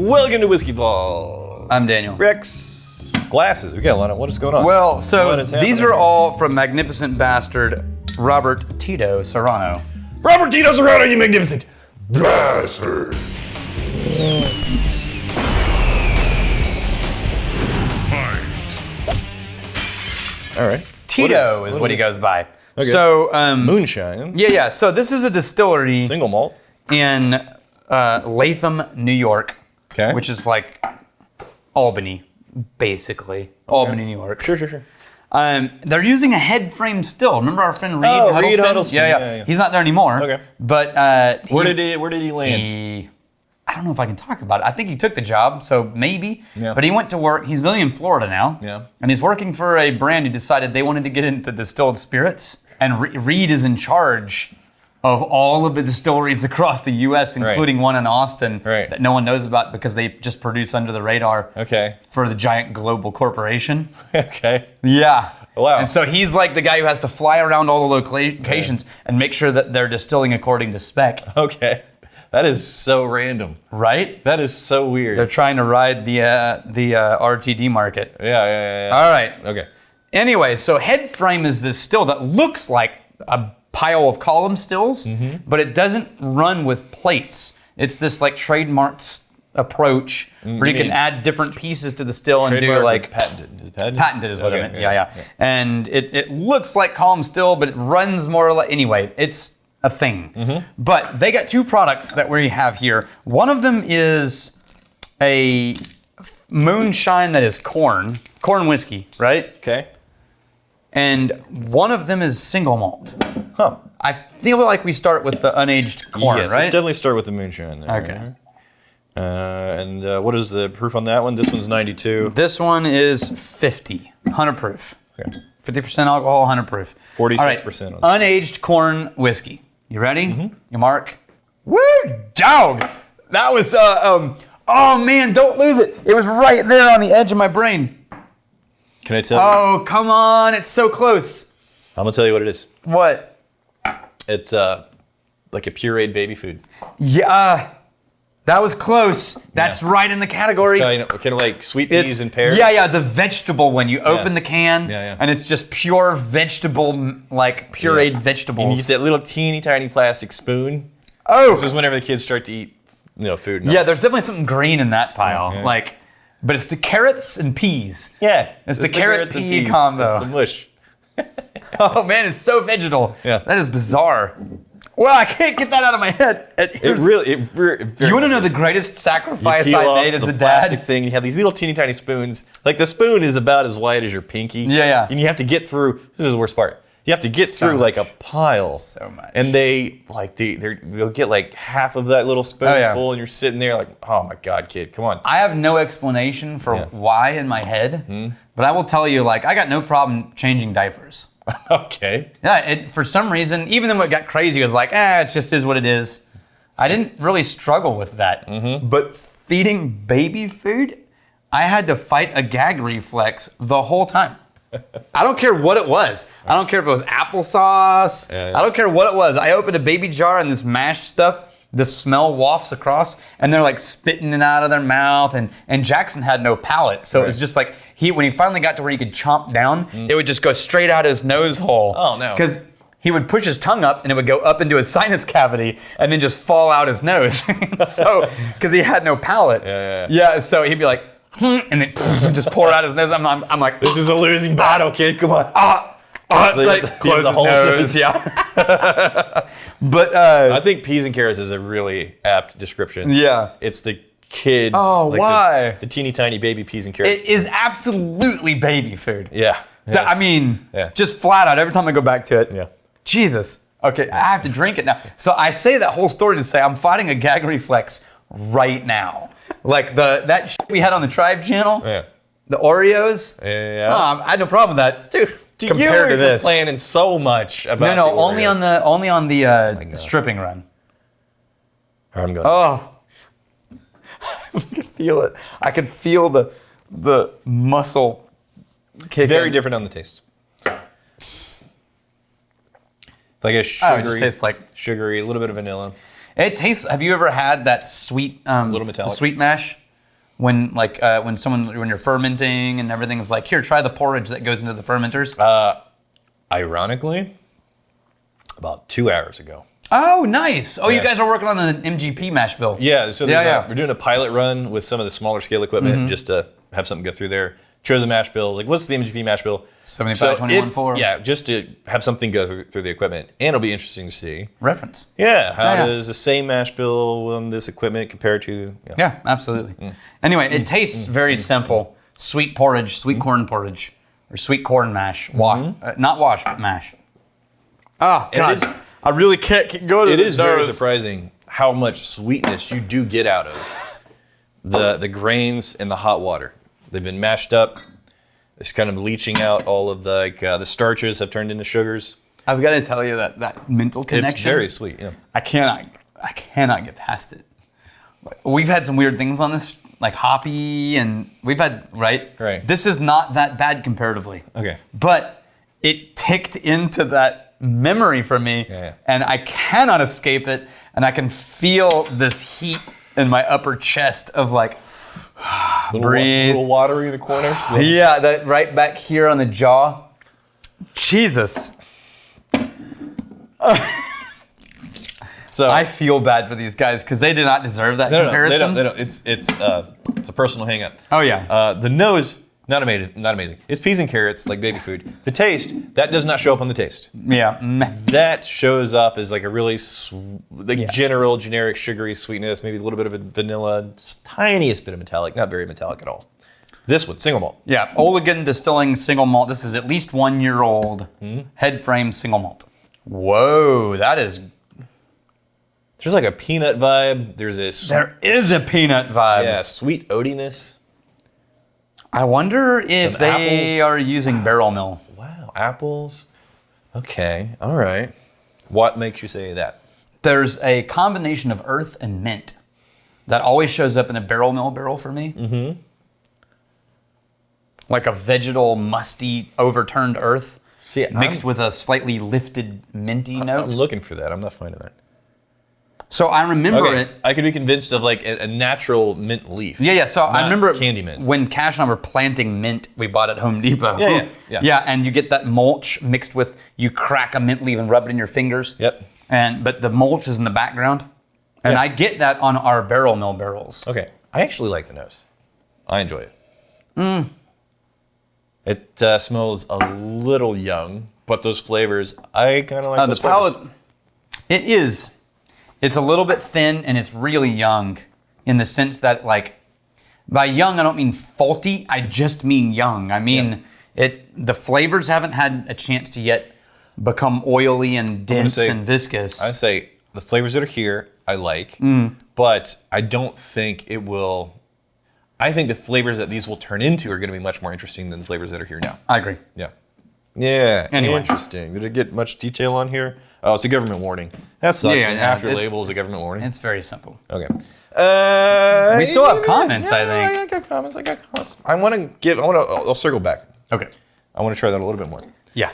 Welcome to Whiskey Ball. I'm Daniel. Rex. Glasses. We got a lot of what is going on? Well, so What is these happening? are all from magnificent bastard Robert Tito Serrano. Robert Tito Serrano, you magnificent bastard. All right. Tito is what he this? goes by. Okay. So, Moonshine. yeah. So this is a distillery Single malt. in Latham, New York, Okay. which is like Albany, basically. Albany, New York. Sure. They're using a head frame still. Remember our friend Reed Oh, Huddleston? Reed Huddleston. Yeah. He's not there anymore. Okay. But Where did he land? I don't know if I can talk about it. I think he took the job, so maybe. Yeah. But he went to work. He's living in Florida now. Yeah. And he's working for a brand who decided they wanted to get into distilled spirits. And Reed is in charge of all of the distilleries across the U.S., including one in Austin that no one knows about because they just produce under the radar Okay. for the giant global corporation. Okay. Yeah. Wow. And so he's like the guy who has to fly around all the locations and make sure that they're distilling according to spec. Okay. That is so random. Right? That is so weird. They're trying to ride the RTD market. Yeah. All right. Okay. Anyway, so head frame is this still that looks like a pile of column stills, but it doesn't run with plates. It's this like trademarked approach where you can add different pieces to the still and do like patented. patented is what I meant. Yeah. And it looks like column still, but it runs more like anyway. It's a thing. But they got two products that we have here. One of them is a moonshine that is corn whiskey, right? Okay. And one of them is single malt. Huh. I feel like we start with the unaged corn, Yes, right? let's definitely start with the moonshine there. Okay. And what is the proof on that one? This one's 92. This one is 50, 100 proof. Okay. 50% alcohol, 100 proof. 46% All right, on unaged corn whiskey. You ready? You mark? Woo, dog! That was, oh man, don't lose it. It was right there on the edge of my brain. Can I tell you? Oh, come on, it's so close. I'm going to tell you what it is. What? It's like a pureed baby food. Yeah, that was close. That's right in the category. Kind of like sweet peas and pears. Yeah, the vegetable one. You open the can, Yeah. and it's just pure vegetable, like pureed And vegetables. you get that little teeny tiny plastic spoon. Oh, This is whenever the kids start to eat, food. yeah. There's definitely something green in that pile. Yeah. Like, but it's the carrots and peas. Yeah. It's the carrot carrots and pea peas. combo. It's the mush. Oh man, it's so vegetal. Yeah. That is bizarre. Well, I can't get that out of my head. It really. Do you want to know the greatest sacrifice peel I off made as the a plastic dad? thing. You have these little teeny tiny spoons. Like the spoon is about as wide as your pinky. Yeah. And you have to get through. This is the worst part. You have to get through like a pile. So much. And they'll get like half of that little spoonful, and you're sitting there like, oh my god, kid, come on. I have no explanation for why in my head, but I will tell you, like, I got no problem changing diapers. Okay. Yeah, for some reason, even though it got crazy, it was like, it just is what it is. I didn't really struggle with that. But feeding baby food, I had to fight a gag reflex the whole time. I don't care what it was. I don't care if it was applesauce. Yeah. I don't care what it was. I opened a baby jar and this mashed stuff, the smell wafts across, and they're like spitting it out of their mouth. And Jackson had no palate, so it was just like when he finally got to where he could chomp down, it would just go straight out his nose hole. Oh no! Because he would push his tongue up and it would go up into his sinus cavity and then just fall out his nose. So because he had no palate. Yeah. So he'd be like, and then just pour it out his nose. I'm like, This is a losing battle, kid. Come on. it's like close his nose. Yeah. But I think peas and carrots is a really apt description. yeah. It's the kids. Oh, why? The teeny tiny baby peas and carrots. It is absolutely baby food. Yeah. I mean, Yeah. just flat out every time I go back to it. Yeah. Jesus. Okay, I have to drink it now. So I say that whole story to say I'm fighting a gag reflex right now. Like that shit we had on the Tribe channel, Yeah. the Oreos. Yeah. I had no problem with that, dude. Compared you to were this, complaining so much about no, the only on Oreos. the God. stripping run. I'm going. Oh, I could feel it. I could feel the muscle kick. Very different on the taste. Like a Oh, it sugary, just tastes like sugary, a little bit of vanilla. it tastes. Have you ever had that sweet, little metallic. sweet mash? when you're fermenting and everything's like, here, try the porridge that goes into the fermenters? Ironically, about 2 hours ago. Oh, nice. Oh, you guys are working on the MGP mash bill. Yeah, so we're doing a pilot run with some of the smaller scale equipment just to have something go through there. Chose a mash bill. Like, what's the MGP mash bill? 75-21-4. Yeah, just to have something go through the equipment. And it'll be interesting to see. Reference. Yeah, how does the same mash bill on this equipment compare to... Yeah, absolutely. Anyway, it tastes very simple. Sweet porridge, sweet corn porridge, or sweet corn mash. Not wash, but mash. Oh, God. I really can't keep going to It is very surprising how much sweetness you do get out of the grains and the hot water. They've been mashed up. It's kind of leaching out all of the starches have turned into sugars. I've got to tell you that mental connection. It's very sweet. Yeah. I cannot get past it. We've had some weird things on this, like hoppy, and we've had right. This is not that bad comparatively. Okay. But it ticked into that memory for me, and I cannot escape it. And I can feel this heat in my upper chest of like. Breathe. A little watery in the corners. Yeah, that right back here on the jaw. Jesus. So I feel bad for these guys because they did not deserve that comparison. They don't. It's a personal hang up. Oh yeah. The nose, not amazing. It's peas and carrots, like baby food. The taste, that does not show up on the taste. Yeah. That shows up as like a really general, generic, sugary sweetness, maybe a little bit of a vanilla, tiniest bit of metallic, not very metallic at all. This one, single malt. Yeah, Oligan Distilling single malt. This is at least 1 year old head frame single malt. Whoa, that is... There's like a peanut vibe. There is a peanut vibe. Yeah, sweet oatiness. I wonder if they are using barrel mill. Wow, apples. Okay, all right. What makes you say that? There's a combination of earth and mint that always shows up in a barrel mill barrel for me. Mm-hmm. Like a vegetal, musty, overturned earth mixed with a slightly lifted minty note. I'm looking for that. I'm not finding that. So I remember it. I could be convinced of like a natural mint leaf. Yeah. So I remember candy mint. When Cash and I were planting mint, we bought at Home Depot. Yeah. And you get that mulch mixed with, you crack a mint leaf and rub it in your fingers. Yep. But the mulch is in the background. And I get that on our barrel mill barrels. Okay. I actually like the nose. I enjoy it. It smells a little young, but those flavors, I kind of like those the palate. It is. It's a little bit thin and it's really young in the sense that, like, by young I don't mean faulty, I just mean young. I mean the flavors haven't had a chance to yet become oily and dense and viscous. I say the flavors that are here I like, but I don't think it will. I think the flavors that these will turn into are going to be much more interesting than the flavors that are here now. I agree. Yeah. Anyway. Interesting. Did it get much detail on here? Oh, it's a government warning. That sucks. After label is a government warning. It's very simple. Okay. We still have comments, I think. I got comments. I'll circle back. Okay. I want to try that a little bit more. Yeah.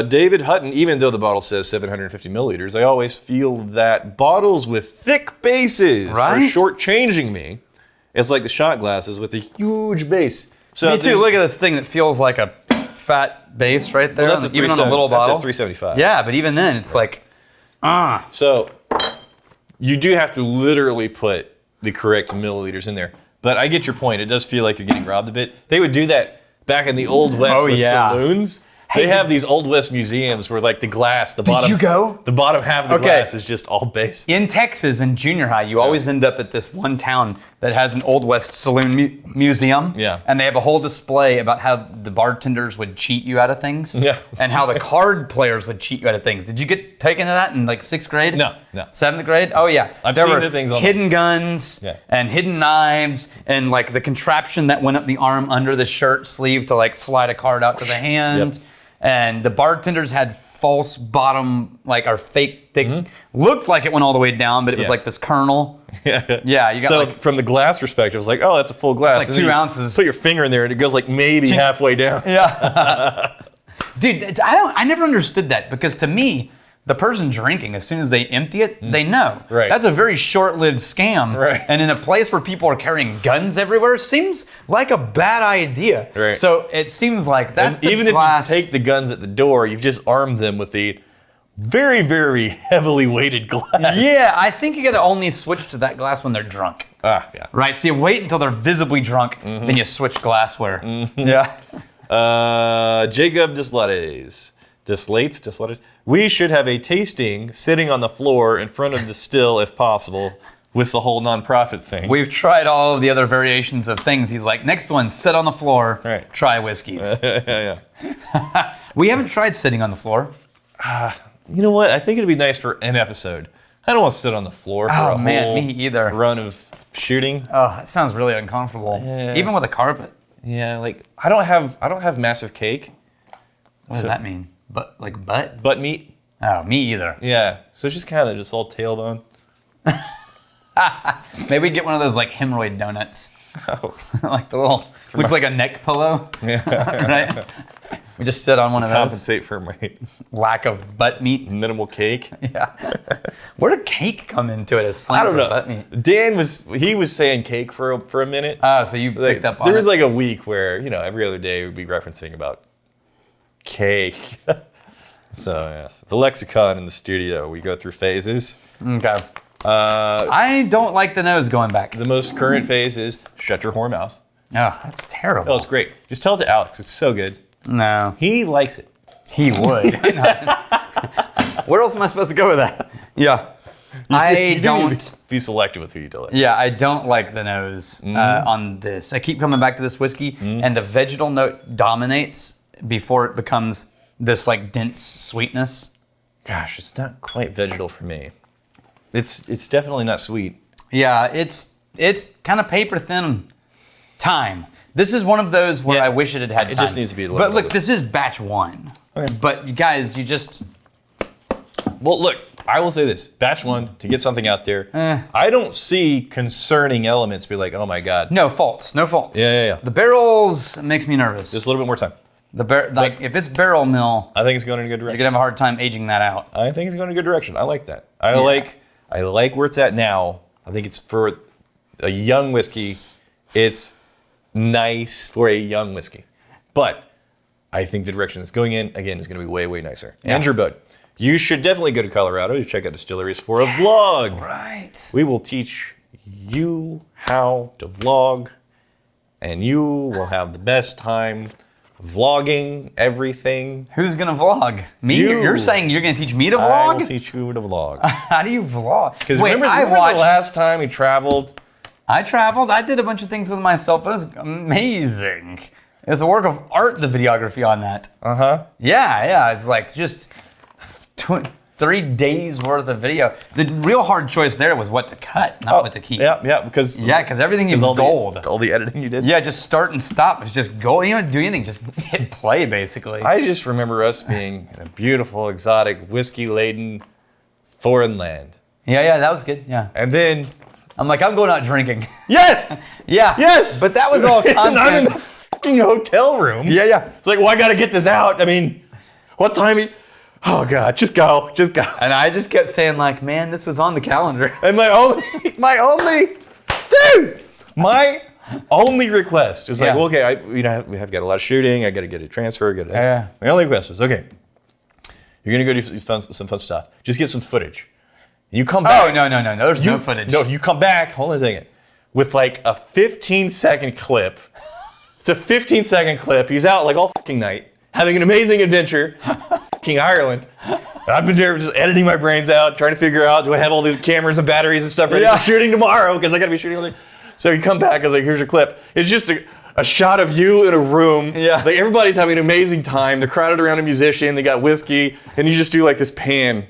David Hutton, even though the bottle says 750 milliliters, I always feel that bottles with thick bases are shortchanging me. It's like the shot glasses with a huge base. So me too. Look at this thing that feels like a fat base right there, well, even on a little bottle. That's at 375. Yeah, but even then, it's like, So you do have to literally put the correct milliliters in there. But I get your point. It does feel like you're getting robbed a bit. They would do that back in the Old West with saloons. They have these Old West museums where, like, the glass, Did you go? The bottom half of the glass is just all base. In Texas, in junior high, you always end up at this one town that has an Old West saloon museum. Yeah. And they have a whole display about how the bartenders would cheat you out of things. Yeah. And how the card players would cheat you out of things. Did you get taken to that in, like, 6th grade? No. 7th grade? Oh, yeah. I've seen the things on hidden guns and hidden knives and, like, the contraption that went up the arm under the shirt sleeve to, like, slide a card out to the hand. Yep. And the bartenders had false bottom, like, or fake thing. Looked like it went all the way down, but it was like this kernel. Yeah, you got so from the glass perspective, it's like, oh, that's a full glass. It's like 2 ounces. Put your finger in there, and it goes like maybe halfway down. Yeah. Dude, I never understood that, because to me, the person drinking, as soon as they empty it, they know. Right. That's a very short-lived scam. Right. And in a place where people are carrying guns everywhere, seems like a bad idea. Right. So it seems like that's and the even glass. if you take the guns at the door, you've just armed them with the very, very heavily weighted glass. Yeah, I think you got to only switch to that glass when they're drunk. Ah, yeah. Right, so you wait until they're visibly drunk, then you switch glassware. Yeah. Jacob Dislates. We should have a tasting sitting on the floor in front of the still, if possible, with the whole nonprofit thing. We've tried all of the other variations of things. He's like, next one, sit on the floor, Right. try whiskeys. yeah. We haven't tried sitting on the floor. You know what? I think it'd be nice for an episode. I don't want to sit on the floor for a whole me either. run of shooting. Oh, it sounds really uncomfortable. Yeah. Even with a carpet. Yeah, like I don't have massive cake. What does that mean? Butt? Butt meat. Oh, me either. Yeah. So it's just kind of just all tailbone. Maybe get one of those like hemorrhoid donuts. Oh. Like the little, looks like a neck pillow. Yeah. Right? We just sit on one of those. Compensate for my Lack of butt meat. minimal cake. Yeah. Where did cake come into it as slang I don't for know. butt meat? Dan was saying cake for a minute. Oh, so you Like, picked up on there it. was like a week where, every other day we'd be referencing about cake. So, yes. The lexicon in the studio, we go through phases. Okay. I don't like the nose going back. The most current phase is shut your whore mouth. Oh, that's terrible. Oh, it's great. Just tell it to Alex. It's so good. No. He likes it. He would. Where else am I supposed to go with that? Yeah. I don't. Be selective with who you do it. Yeah, I don't like the nose on this. I keep coming back to this whiskey, and the vegetal note dominates before it becomes this like dense sweetness. Gosh, it's not quite vegetal for me. It's definitely not sweet. Yeah, it's kind of paper thin thyme. This is one of those where Yeah. I wish it had had It thyme. just needs to be a little But look, bit. this is batch 1. Okay. But you guys, you just... Well, look, I will say this. Batch 1, to get something out there, I don't see concerning elements be like, oh my God. No faults. Yeah. The barrels makes me nervous. Just a little bit more time. If it's barrel mill, I think it's going in a good you're direction. gonna have a hard time aging that out. I think it's going in a good direction. I like that. I like where it's at now. I think it's for a young whiskey. It's nice for a young whiskey. But I think the direction it's going in, again, is going to be way, way nicer. Yeah. Andrew Bode, you should definitely go to Colorado to check out distilleries for a vlog. Right. We will teach you how to vlog, and you will have the best time vlogging everything. Who's gonna vlog? Me? You. You're saying you're gonna teach me to I will vlog? teach you to vlog. How do you vlog? Because Wait, remember I the watched. last time we traveled? I traveled. I did a bunch of things with myself. It was amazing. It's a work of art. The videography on that. Uh-huh. Yeah. It's like just 3 days worth of video. The real hard choice there was what to cut, not what to keep. Yeah, because Everything is gold. all the editing you did. Yeah, just start and stop. It's just gold. You don't do anything. Just hit play, basically. I just remember us being in a beautiful, exotic, whiskey-laden foreign land. Yeah, that was good. Yeah. And then... I'm like, I'm going out drinking. Yes! Yeah. Yes! But that was all And I'm in content. the fucking hotel room. Yeah. It's like, well, I gotta get this out. I mean, what time... Oh, God, just go. And I just kept saying, like, man, this was on the calendar. And my only request is like, Yeah. well, okay, we have got a lot of shooting. I got to get a transfer. Yeah. My only request was, okay, you're gonna go do some fun stuff. Just get some footage. You come back. Oh, no. There's no footage. No, you come back. Hold on a second. With like a 15-second clip. It's a 15-second clip. He's out like all fucking night, having an amazing adventure. Fucking Ireland. I've been there just editing my brains out, trying to figure out, do I have all these cameras and batteries and stuff ready for shooting tomorrow? Because I got to be shooting all day. So you come back, I was like, here's your clip. It's just a shot of you in a room. Yeah. Like everybody's having an amazing time. They're crowded around a musician. They got whiskey. And you just do like this pan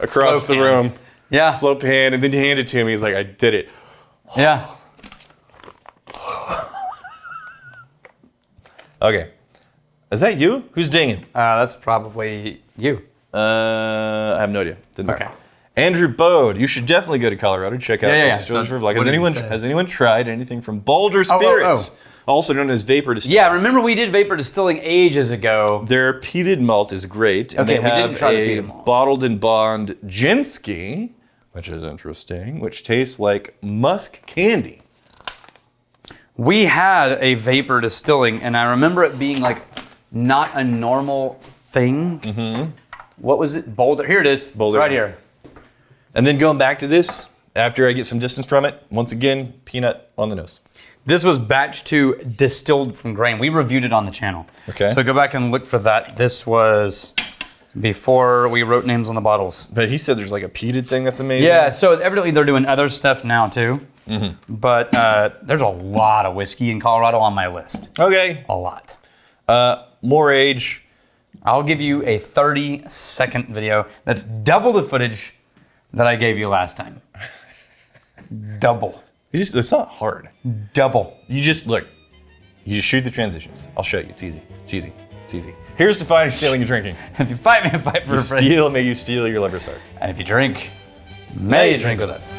across the room. Yeah. Slow pan. And then you hand it to me. He's like, I did it. Yeah. Okay. Is that you? Who's dinging? That's probably you. I have no idea. Didn't know. Okay. Andrew Bode, you should definitely go to Colorado to check out. Yeah. Distillers So, for Vlog. what did he say? Has anyone tried anything from Boulder Spirits? also known as vapor distilling. Yeah, remember we did vapor distilling ages ago. Their peated malt is great. And Okay, they we have didn't try the a peated malt. bottled and bond Jinsky, which is interesting, which tastes like musk candy. We had a vapor distilling, and I remember it being like not a normal thing. Mm-hmm. What was it? Boulder. Here it is. Boulder. Right here. And then going back to this, after I get some distance from it, once again, peanut on the nose. This was batch 2 distilled from grain. We reviewed it on the channel. Okay. So go back and look for that. This was before we wrote names on the bottles. But he said there's like a peated thing that's amazing. Yeah, so evidently they're doing other stuff now too. Mm-hmm. But there's a lot of whiskey in Colorado on my list. Okay. A lot. More age. I'll give you a 30-second video. That's double the footage that I gave you last time. Double. It's not hard. Double. You just shoot the transitions. I'll show you. It's easy. It's easy. It's easy. Here's defining stealing and drinking. If you fight me, fight for a friend. Steal, may you steal your lover's heart. And if you drink, may you drink with us.